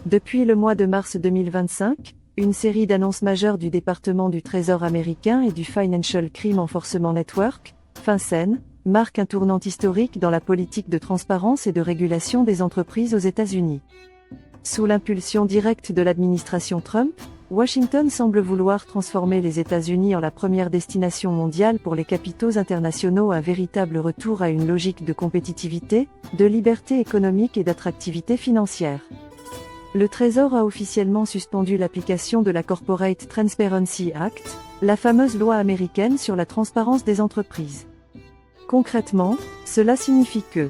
Depuis le mois de mars 2025, une série d'annonces majeures du département du Trésor américain et du Financial Crime Enforcement Network, FinCEN, marque un tournant historique dans la politique de transparence et de régulation des entreprises aux États-Unis. Sous l'impulsion directe de l'administration Trump, Washington semble vouloir transformer les États-Unis en la première destination mondiale pour les capitaux internationaux, un véritable retour à une logique de compétitivité, de liberté économique et d'attractivité financière. Le Trésor a officiellement suspendu l'application de la Corporate Transparency Act, la fameuse loi américaine sur la transparence des entreprises. Concrètement, cela signifie que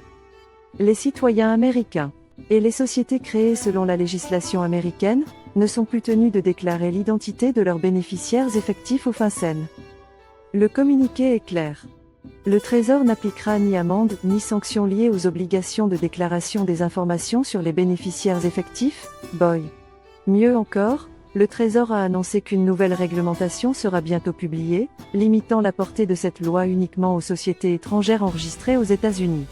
les citoyens américains et les sociétés créées selon la législation américaine ne sont plus tenus de déclarer l'identité de leurs bénéficiaires effectifs au FinCEN. Le communiqué est clair. Le Trésor n'appliquera ni amende ni sanctions liées aux obligations de déclaration des informations sur les bénéficiaires effectifs, BOI. Mieux encore, le Trésor a annoncé qu'une nouvelle réglementation sera bientôt publiée, limitant la portée de cette loi uniquement aux sociétés étrangères enregistrées aux États-Unis.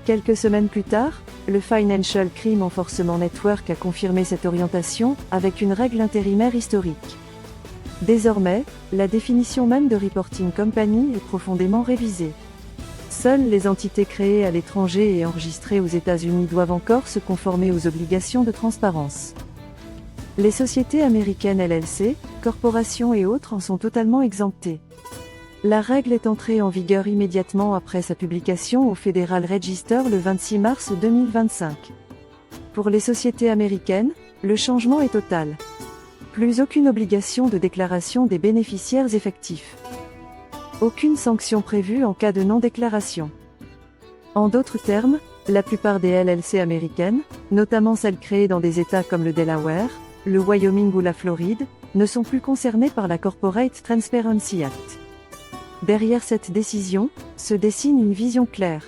Quelques semaines plus tard, le Financial Crime Enforcement Network a confirmé cette orientation, avec une règle intérimaire historique. Désormais, la définition même de reporting company est profondément révisée. Seules les entités créées à l'étranger et enregistrées aux États-Unis doivent encore se conformer aux obligations de transparence. Les sociétés américaines LLC, corporations et autres en sont totalement exemptées. La règle est entrée en vigueur immédiatement après sa publication au Federal Register le 26 mars 2025. Pour les sociétés américaines, le changement est total. Plus aucune obligation de déclaration des bénéficiaires effectifs. Aucune sanction prévue en cas de non-déclaration. En d'autres termes, la plupart des LLC américaines, notamment celles créées dans des États comme le Delaware, le Wyoming ou la Floride, ne sont plus concernées par la Corporate Transparency Act. Derrière cette décision, se dessine une vision claire.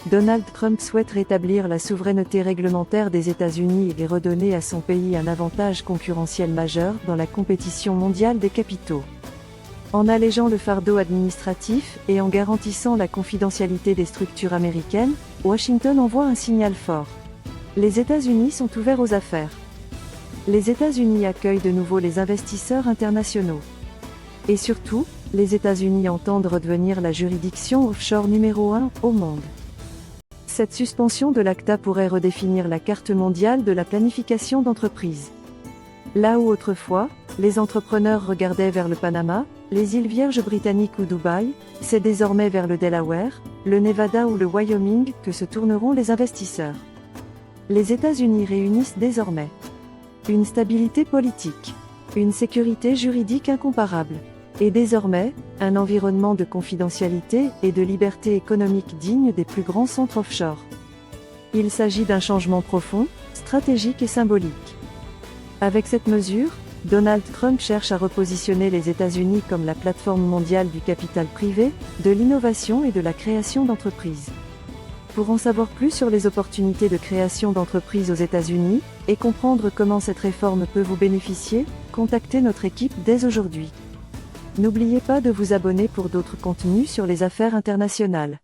Donald Trump souhaite rétablir la souveraineté réglementaire des États-Unis et redonner à son pays un avantage concurrentiel majeur dans la compétition mondiale des capitaux. En allégeant le fardeau administratif et en garantissant la confidentialité des structures américaines, Washington envoie un signal fort. Les États-Unis sont ouverts aux affaires. Les États-Unis accueillent de nouveau les investisseurs internationaux. Et surtout, les États-Unis entendent redevenir la juridiction offshore numéro 1 au monde. Cette suspension de l'ACTA pourrait redéfinir la carte mondiale de la planification d'entreprise. Là où autrefois, les entrepreneurs regardaient vers le Panama, les îles Vierges britanniques ou Dubaï, c'est désormais vers le Delaware, le Nevada ou le Wyoming que se tourneront les investisseurs. Les États-Unis réunissent désormais une stabilité politique, une sécurité juridique incomparable, et désormais, un environnement de confidentialité et de liberté économique digne des plus grands centres offshore. Il s'agit d'un changement profond, stratégique et symbolique. Avec cette mesure, Donald Trump cherche à repositionner les États-Unis comme la plateforme mondiale du capital privé, de l'innovation et de la création d'entreprises. Pour en savoir plus sur les opportunités de création d'entreprises aux États-Unis, et comprendre comment cette réforme peut vous bénéficier, contactez notre équipe dès aujourd'hui. N'oubliez pas de vous abonner pour d'autres contenus sur les affaires internationales.